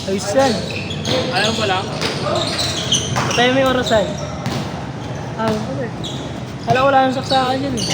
Ayos yan. Ayaw mo lang? Patay mo yung orasan. Ah, Alam ko wala nang saksakan yun eh.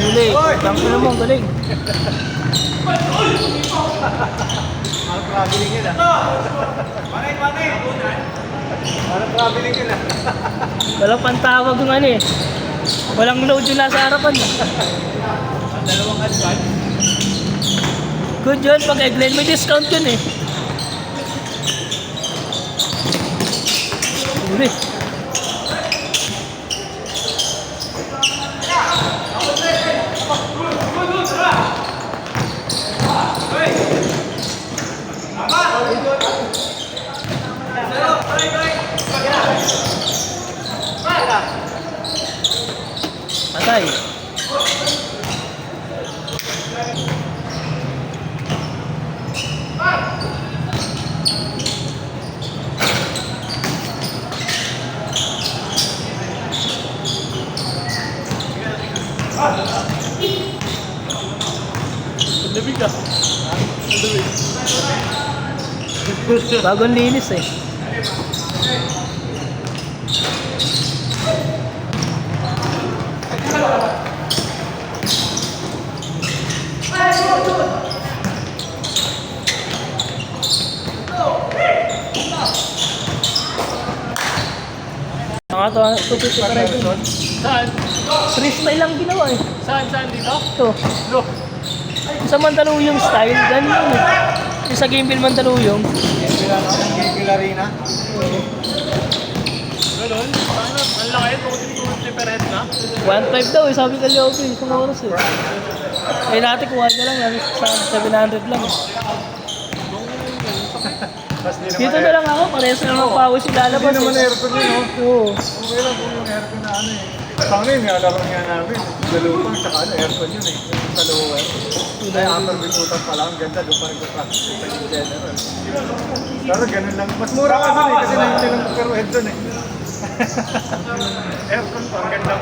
Huli, tangka na mo, galing. Parang traveling yun ah. Parang traveling yun ah. Walang pantawag yung ano eh. Walang load yung nasa harapan. Dalawang advance. Good yun, pag Eggline may discount yun eh. Huli. Patay. Lamig ah. Bagong linis eh. Mga to, 250 pa rin. Saan? Freestyle lang ginawa eh. Saan dito? Ito. No. Sa Mandaluyong style, ganun yun eh. Yung sa Gameville Mandaluyong. Gameville Arena. Ganun? Ang laki, 250 per head na. 1.5 daw eh, sabi ka Liopi, isang oras eh. Eh natin kuha niya lang, sa 700 lang eh. Dito na lang ako, parehas na lang pawis yung lalabas. Hindi naman aircon yun, no? Oo. Okay lang po yung aircon na ano eh. Pang yun, nalaro nga namin. Dalupang, tsaka ano, aircon yun eh. Sa lower. Ay, upper binutan pa lang, ang ganda. Doon pa nagpa-practice sa yung general. Pero ganun lang. Mas mura ka dun eh, kasi 90 lang per head dun eh. Aircon pa, ang ganda.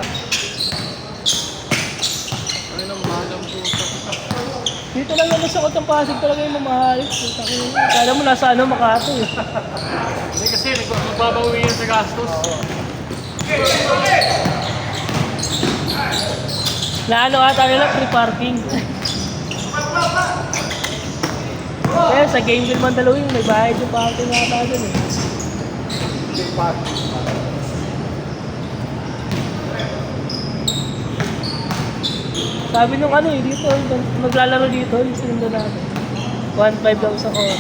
Ay, nang mahalang po. Dito lang naman sa Kotang Pasig talaga yung mamahalit. Kala mo nasa ano, Makati eh. Hindi kasi, magbabawi yan sa gastos. Na ano ata nila, free parking. Kaya sa Gameville Mandaluyong, may bayad yung parking ata dun eh. Free parking. Sabi nung ano eh, dito, maglalaro dito, yung sinundan natin. 1.5 daw sa oras.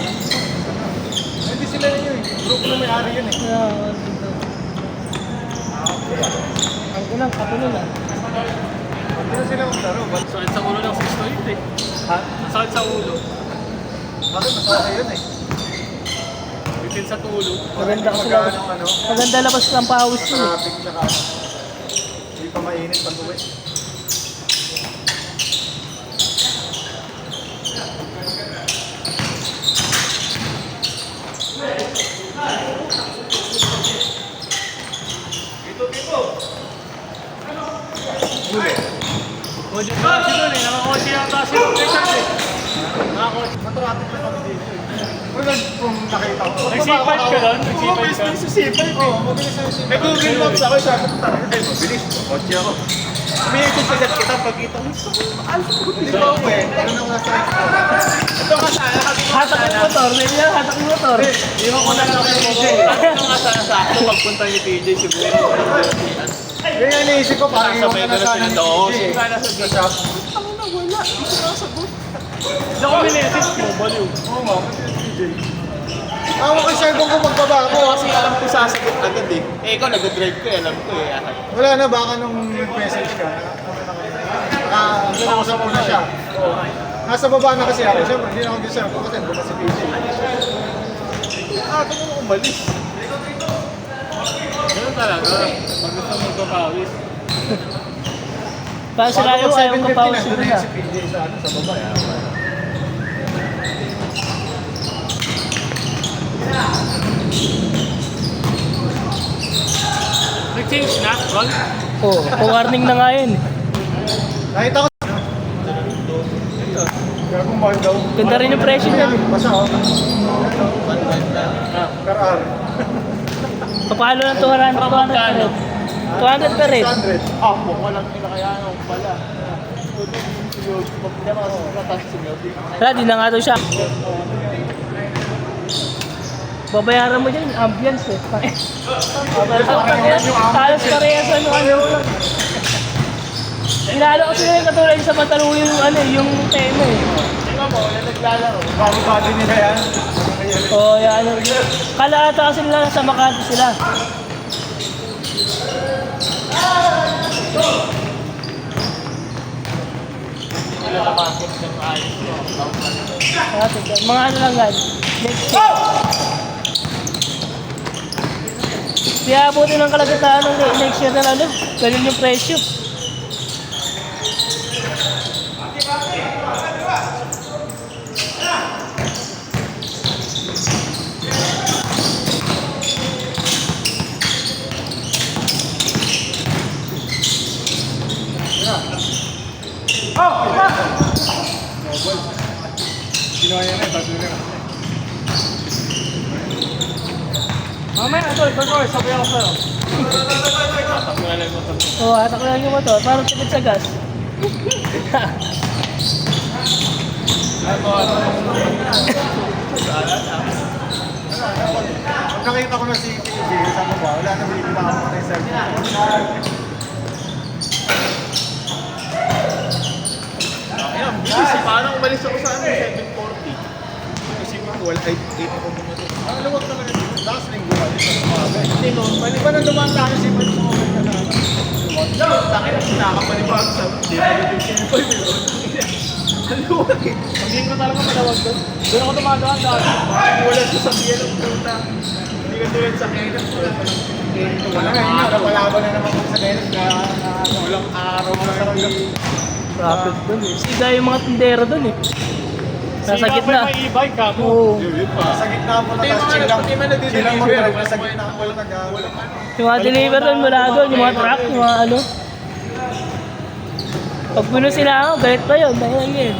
Hindi sila yun eh. Group na may-ari yun eh. Yeah, ang unang kapuno na. Hindi na sila maglaro. Sakit sa ulo ng 6 eh. Ha? Sakit sa ulo. Bakit masaya yun eh? Bitin sa tulo. Maganda kasi labas. Ano, Maganda labas ng pawis yun eh. traffic tsaka hindi pa mainit pag uwi. Huli. Kotse pa kasi doon eh. Nakakotse yata si Richard eh. Nakakotse. Matraffic na kami dito eh. Wala kung nakita ko. Nag-C5 ka doon? Nag-C5 ka? Mabilis sa C5 eh. Oo, mabilis sa C5. May Google Maps ako. Sabi ko talaga. Eh, mabilis. Kotse ako. Umiikot sa gat kita pagkita ko. Hindi ko ako eh. Ano nang nasa ito nga sana. Hatak yung motor, may niya, hatak yung motor. Iwan ko na lang yung motor. Ito nga sana sakto pagpunta ni TJ siguro. Kaya naisip ko parang iwan ka na sana ni Oo, TJ. sana sa shop. Ang na wala. Ito na sagot. Hindi ako minessage ko. Baliw. Oo nga, TJ. Ako ko siya kung magbaba ako. Kasi alam ko sasagot agad eh. Eh ikaw nag-drive ko eh. Alam ko eh. Wala na, baka nung message ka. nakausap ko na siya. Oo. Nasa baba na kasi ako. Siyempre, hindi na ako deserve ko kasi doon na si PJ. Ah, ito mo umalis. Ganun talaga. Pag gusto mo magpapawis. Parang sila ayaw kapawis doon sila na na. si PJ sa baba. Nag-change na, Ron? Oo, warning na nga yun. Nakita ko. Kaya kung mahal daw. Ganda rin yung presyo niyan. Basta ako. Karar. Papalo ng 200 per red. 200 per red. 600. Ah, buka lang kinakayaan ko pala. Wala, di na nga daw siya. Babayaran mo dyan, ambience eh. Talos parehas ano. Inalo kasi yung katulad sa Pataluyo yung ano, yung tema eh. Tingnan mo, yung naglalaro. Body nila yan. Oo, yan. Kala ata kasi nila sa Makati sila. Sila namakot ng ayos ko. Mga ano lang yan. Next year. Kaya abutin ng kalagitnaan ng next year na ano. Ganun yung presyo. Ginawa niya na eh, bago nila. Mamaya, ito, sabay ako sa'yo. Tatanggalin mo ito. Oo, hatak lang yung motor. Parang tipid sa gas. Pag nakita ko na si PJ, sa baba, wala na binibila ako na yung cellphone. Ayun, bilis. Parang umalis ako sa ano, 7:40. Kasi ko, wala, 8 ako bumato. Ang luwag talaga dito. Tapos linggo ka dito sa umaga. Hindi no, mali ba nang dumaan tayo si Mali sa moment na naman? Takin na nakakapanibago sa dito yung simple. Ang luwag eh. Ang linggo talaga malawag doon. Doon ako dumadaan dati. Wala siya sa biyan ng puta. Hindi ka tulad sa Kenneth. Wala nga yun, napalaban na naman sa Dennis na walang araw na sarang Traffic dun eh. Siga yung mga tindero dun eh. Nasa gitna. May e-bike ka mo. Oo. Sa gitna mo na tapos chilang mag-drive na sa gitna mo walang Yung mga deliver dun mula doon, yung mga truck, yung mga ano. Pag puno sila ako, galit pa yun. Dahil lang yun.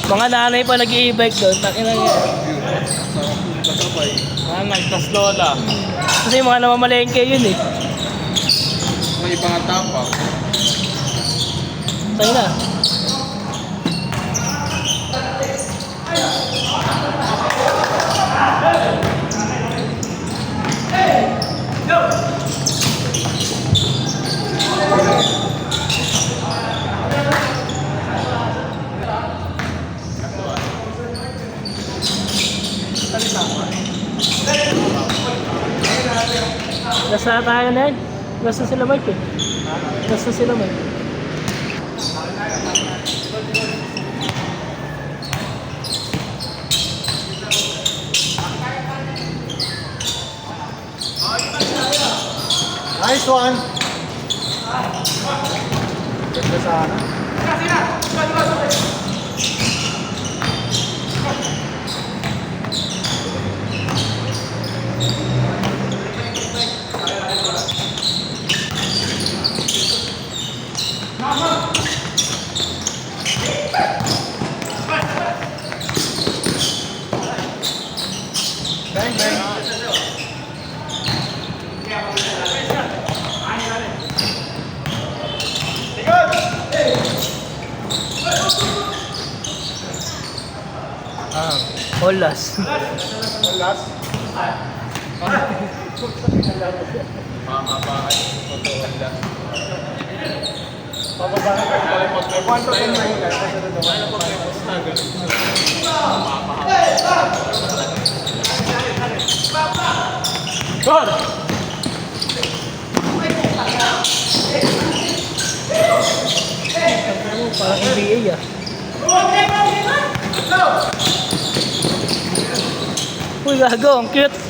Mga nanay pa nag-i-bike doon, takin lang yun. Nagtas lola. Kasi yung mga namamalengke yun eh. May ibang tapa. Sa'yo na. Nasa tayo na yan. Nasa sila Mike eh. Nasa sila Mike. Nice one! Ganda sana. Bang, bang. Olas. Last. Pababa na kayo. 1 to 10 na yun. Ano pag may Sure! Ano, parang NBA ah. Uy, gago, ang cute.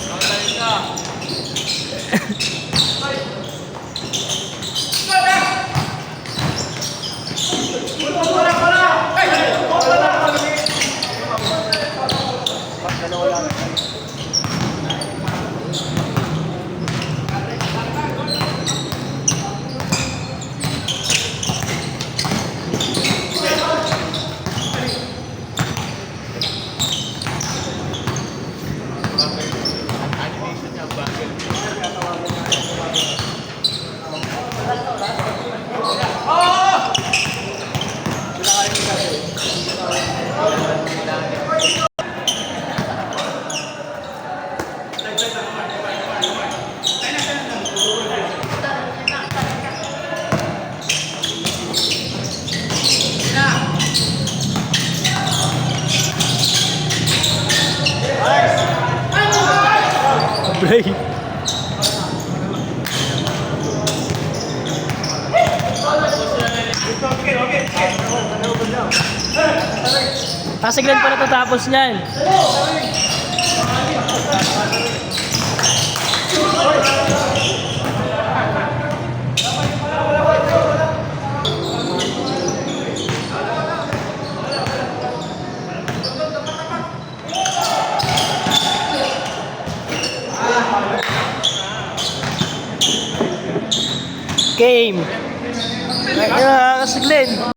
Bray. Kasi Glenn pa natatapos niyan. Game. Kasi Glenn.